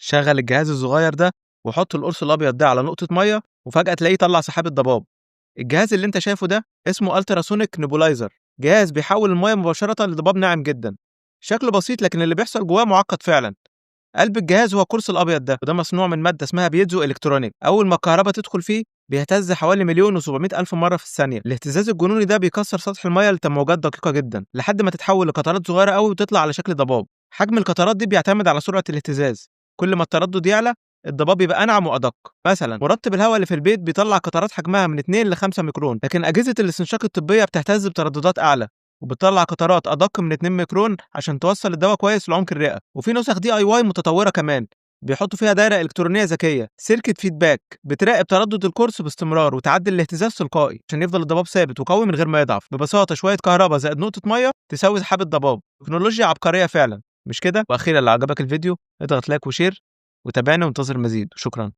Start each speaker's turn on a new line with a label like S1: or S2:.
S1: شغل الجهاز الصغير ده وحط القرص الابيض ده على نقطه ميه، وفجاه تلاقيه طلع سحابه ضباب. الجهاز اللي انت شايفه ده اسمه التراسونيك نيبولايزر، جهاز بيحول الميه مباشره لضباب ناعم جدا. شكله بسيط لكن اللي بيحصل جواه معقد فعلا. قلب الجهاز هو القرص الابيض ده، وده مصنوع من ماده اسمها بيتزو الكترونيك. اول ما الكهرباء تدخل فيه بيهتز حوالي 1,700,000 الف مره في الثانيه. الاهتزاز الجنوني ده بيكسر سطح الميه لتموجات دقيقه جدا لحد ما تتحول لقطرات صغيره قوي وتطلع على شكل ضباب. حجم القطرات دي بيعتمد على سرعه الاهتزاز، كل ما التردد يعلى الضباب يبقى انعم وادق. مثلا مرطب الهواء اللي في البيت بيطلع قطرات حجمها من 2 ل 5 ميكرون، لكن اجهزه الاستنشاق الطبيه بتهتز بترددات اعلى وبتطلع قطرات ادق من 2 ميكرون عشان توصل الدواء كويس لعمق الرئه. وفي نسخ دي اي واي متطوره كمان بيحطوا فيها دايره الكترونيه ذكيه سيركت فيدباك بتراقب تردد القرص باستمرار وتعدل الاهتزاز تلقائي عشان يفضل الضباب ثابت وقوي من غير ما يضعف. ببساطه شويه كهرباء زائد نقطه ميه تساوي سحابه ضباب. تكنولوجيا عبقريه فعلا، مش كده؟ واخيرا لو عجبك الفيديو اضغط لايك وشير وتابعنا وانتظر المزيد. شكرا.